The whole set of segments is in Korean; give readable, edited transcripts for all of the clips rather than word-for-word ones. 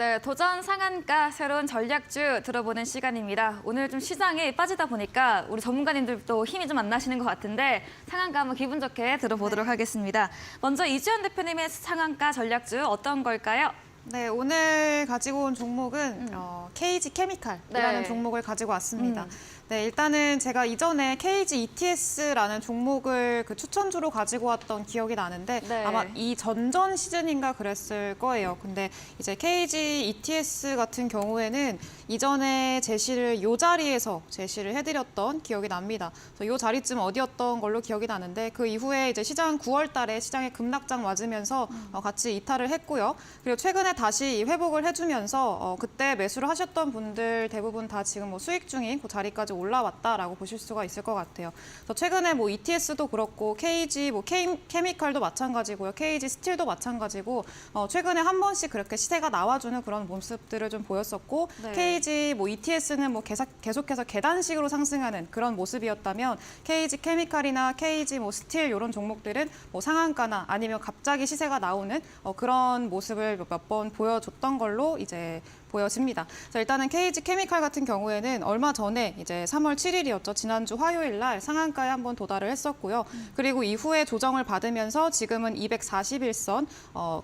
네, 도전 상한가 새로운 전략주 들어보는 시간입니다. 오늘 좀 시장에 빠지다 보니까 우리 전문가님들도 힘이 좀 안 나시는 것 같은데 상한가 한번 기분 좋게 들어보도록 하겠습니다. 먼저 이주연 대표님의 상한가 전략주 어떤 걸까요? 네, 오늘 가지고 온 종목은 KG 케미칼이라는 네. 종목을 가지고 왔습니다. 네, 일단은 제가 이전에 KG ETS라는 종목을 추천주로 가지고 왔던 기억이 나는데 네. 아마 이 전전 시즌인가 그랬을 거예요. 근데 이제 KG ETS 같은 경우에는 이전에 제시를 이 자리에서 제시를 해드렸던 기억이 납니다. 그래서 이 자리쯤 어디였던 걸로 기억이 나는데 그 이후에 이제 시장 9월 달에 시장에 급락장 맞으면서 같이 이탈을 했고요. 그리고 최근에 다시 회복을 해주면서 그때 매수를 하셨던 분들 대부분 다 지금 뭐 수익 중인 그 자리까지 올라왔다라고 보실 수가 있을 것 같아요. 그래서 최근에 뭐 ETS도 그렇고 KG 뭐 케미칼도 마찬가지고요. KG 스틸도 마찬가지고 최근에 한 번씩 그렇게 시세가 나와주는 그런 모습들을 좀 보였었고 네. KG 뭐 ETS는 뭐 계속해서 계단식으로 상승하는 그런 모습이었다면 KG 케미칼이나 KG 뭐 스틸 이런 종목들은 뭐 상한가나 아니면 갑자기 시세가 나오는 그런 모습을 몇 번 보여줬던 걸로 이제 보여집니다. 그래서 일단은 KG 케미칼 같은 경우에는 얼마 전에 이제 3월 7일이었죠. 지난주 화요일 날 상한가에 한번 도달을 했었고요. 그리고 이후에 조정을 받으면서 지금은 241선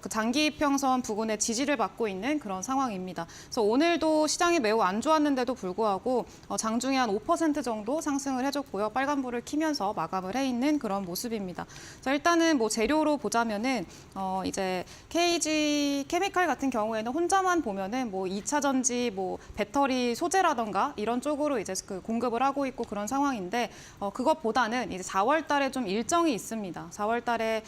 그 장기 이평선 부근에 지지를 받고 있는 그런 상황입니다. 그래서 오늘도 시장이 매우 안 좋았는데도 불구하고 장중에 한 5% 정도 상승을 해줬고요. 빨간불을 켜면서 마감을 해 있는 그런 모습입니다. 그래서 일단은 뭐 재료로 보자면은 이제 KG 케미칼 같은 경우에는 혼자만 보면은 뭐 2차 전지, 뭐 배터리 소재라던가 이런 쪽으로 이제 그 공급을 하고 있고 그런 상황인데 그것보다는 이제 4월 달에 좀 일정이 있습니다. 4월 달에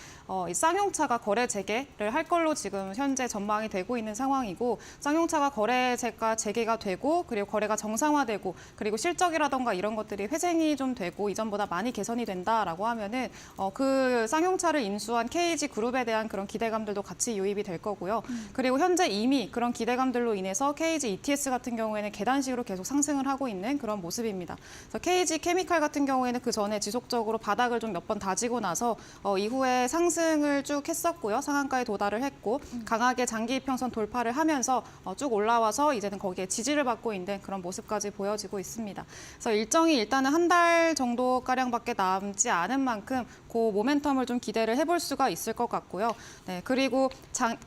이 쌍용차가 거래 재개를 할 걸로 지금 현재 전망이 되고 있는 상황이고 쌍용차가 거래가 재개가 되고 그리고 거래가 정상화되고 그리고 실적이라던가 이런 것들이 회생이 좀 되고 이전보다 많이 개선이 된다라고 하면은 그 쌍용차를 인수한 KG 그룹에 대한 그런 기대감들도 같이 유입이 될 거고요. 그리고 현재 이미 그런 기대감들로 인해서 KG ETS 같은 경우에는 계단식으로 계속 상승을 하고 있는 그런 모습입니다. 그래서 KG 케미칼 같은 경우에는 그 전에 지속적으로 바닥을 좀 몇 번 다지고 나서 이후에 상승을 쭉 했었고요. 상한가에 도달을 했고 강하게 장기 이평선 돌파를 하면서 쭉 올라와서 이제는 거기에 지지를 받고 있는 그런 모습까지 보여지고 있습니다. 그래서 일정이 일단은 한 달 정도 가량밖에 남지 않은 만큼 그 모멘텀을 좀 기대를 해볼 수가 있을 것 같고요. 네, 그리고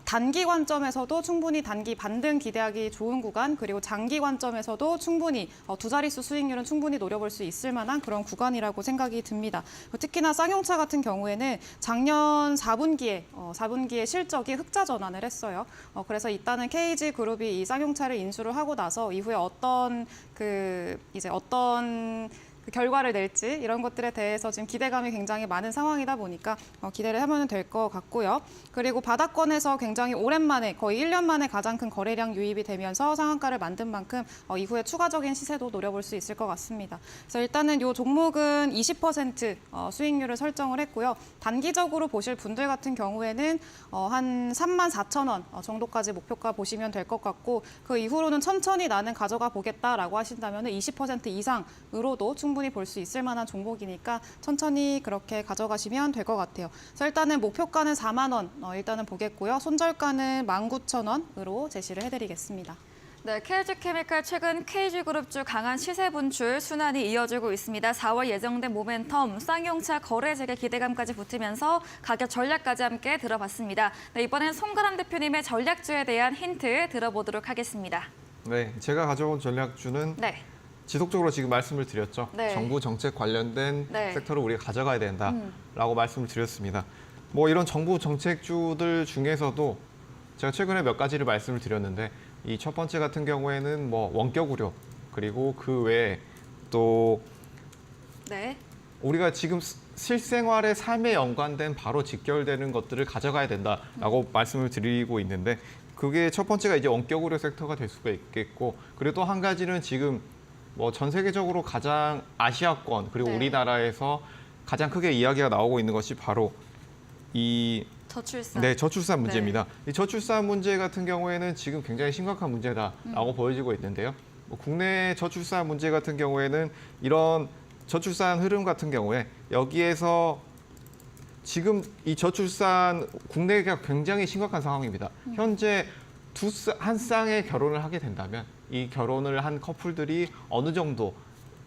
단기 관점에서도 충분히 단기 반등 기대하기 좋은 구간 그리고 장기 관점에서도 충분히 두 자릿수 수익률은 충분히 노려볼 수 있을 만한 그런 구간이라고 생각이 듭니다. 특히나 쌍용차 같은 경우에는 작년 4분기에 실적이 흑자 전환을 했어요. 그래서 일단은 KG 그룹이 이 쌍용차를 인수를 하고 나서 이후에 어떤 그 결과를 낼지 이런 것들에 대해서 지금 기대감이 굉장히 많은 상황이다 보니까 기대를 하면 될 것 같고요. 그리고 바닥권에서 굉장히 오랜만에 거의 1년 만에 가장 큰 거래량 유입이 되면서 상한가를 만든 만큼 이후에 추가적인 시세도 노려볼 수 있을 것 같습니다. 그래서 일단은 이 종목은 20% 수익률을 설정을 했고요. 단기적으로 보실 분들 같은 경우에는 한 34,000원 정도까지 목표가 보시면 될 것 같고 그 이후로는 천천히 나는 가져가 보겠다라고 하신다면 20% 이상으로도 충분히 볼 수 있을 만한 종목이니까 천천히 그렇게 가져가시면 될 것 같아요. 그래서 일단은 목표가는 4만 원 일단은 보겠고요. 손절가는 19,000원으로 제시를 해드리겠습니다. 네, KG 케미칼 최근 KG그룹주 강한 시세 분출 순환이 이어지고 있습니다. 4월 예정된 모멘텀, 쌍용차 거래 재개 기대감까지 붙으면서 가격 전략까지 함께 들어봤습니다. 네, 이번엔 송가람 대표님의 전략주에 대한 힌트 들어보도록 하겠습니다. 네, 제가 가져온 전략주는 네. 지속적으로 지금 말씀을 드렸죠. 네. 정부 정책 관련된 네. 섹터를 우리가 가져가야 된다라고 말씀을 드렸습니다. 뭐 이런 정부 정책주들 중에서도 제가 최근에 몇 가지를 말씀을 드렸는데 이 첫 번째 같은 경우에는 뭐 원격 의료 그리고 그 외에 또 네. 우리가 지금 실생활의 삶에 연관된 바로 직결되는 것들을 가져가야 된다라고 말씀을 드리고 있는데 그게 첫 번째가 이제 원격 의료 섹터가 될 수가 있겠고 그리고 또 한 가지는 지금 뭐 전 세계적으로 가장 아시아권 그리고 네. 우리나라에서 가장 크게 이야기가 나오고 있는 것이 바로 이 저출산. 네, 저출산 문제입니다. 이 저출산 문제 같은 경우에는 지금 굉장히 심각한 문제다라고 보여지고 있는데요. 뭐 국내 저출산 문제 같은 경우에는 이런 저출산 흐름 같은 경우에 여기에서 지금 이 저출산 국내가 굉장히 심각한 상황입니다. 현재 한 쌍의 결혼을 하게 된다면 이 결혼을 한 커플들이 어느 정도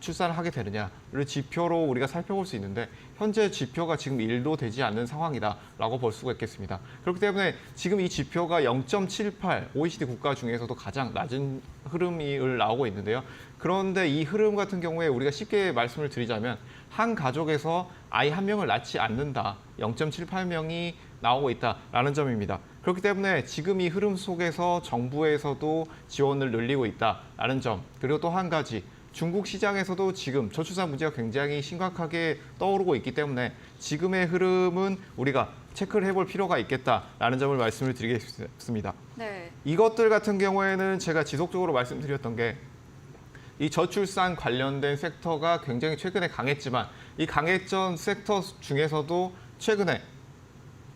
출산을 하게 되느냐를 지표로 우리가 살펴볼 수 있는데 현재 지표가 지금 1도 되지 않는 상황이다라고 볼 수가 있겠습니다. 그렇기 때문에 지금 이 지표가 0.78 OECD 국가 중에서도 가장 낮은 흐름이 나오고 있는데요. 그런데 이 흐름 같은 경우에 우리가 쉽게 말씀을 드리자면 한 가족에서 아이 한 명을 낳지 않는다. 0.78명이 나오고 있다라는 점입니다. 그렇기 때문에 지금 이 흐름 속에서 정부에서도 지원을 늘리고 있다라는 점, 그리고 또 한 가지 중국 시장에서도 지금 저출산 문제가 굉장히 심각하게 떠오르고 있기 때문에 지금의 흐름은 우리가 체크를 해볼 필요가 있겠다라는 점을 말씀을 드리겠습니다. 네. 이것들 같은 경우에는 제가 지속적으로 말씀드렸던 게 이 저출산 관련된 섹터가 굉장히 최근에 강했지만 이 강했던 섹터 중에서도 최근에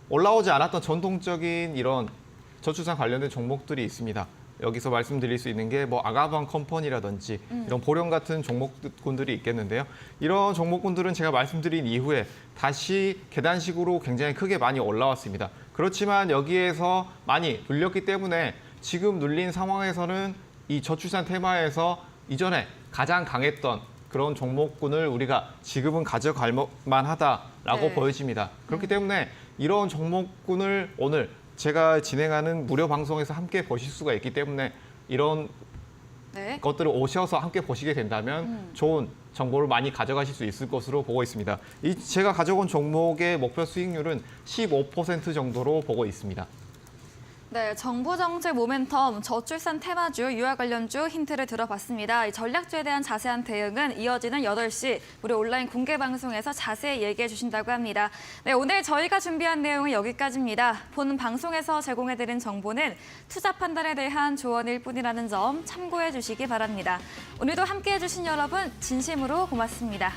올라오지 않았던 전통적인 이런 저출산 관련된 종목들이 있습니다. 여기서 말씀드릴 수 있는 게 뭐 아가방 컴퍼니라든지 이런 보령 같은 종목군들이 있겠는데요. 이런 종목군들은 제가 말씀드린 이후에 다시 계단식으로 굉장히 크게 많이 올라왔습니다. 그렇지만 여기에서 많이 눌렸기 때문에 지금 눌린 상황에서는 이 저출산 테마에서 이전에 가장 강했던 그런 종목군을 우리가 지금은 가져갈 만하다라고 네. 보여집니다. 그렇기 때문에 이런 종목군을 오늘 제가 진행하는 무료 방송에서 함께 보실 수가 있기 때문에 이런 네. 것들을 오셔서 함께 보시게 된다면 좋은 정보를 많이 가져가실 수 있을 것으로 보고 있습니다. 제가 가져온 종목의 목표 수익률은 15% 정도로 보고 있습니다. 네, 정부 정책 모멘텀, 저출산 테마주, 유아 관련주 힌트를 들어봤습니다. 이 전략주에 대한 자세한 대응은 이어지는 8시 우리 온라인 공개 방송에서 자세히 얘기해 주신다고 합니다. 네, 오늘 저희가 준비한 내용은 여기까지입니다. 본 방송에서 제공해드린 정보는 투자 판단에 대한 조언일 뿐이라는 점 참고해 주시기 바랍니다. 오늘도 함께해 주신 여러분 진심으로 고맙습니다.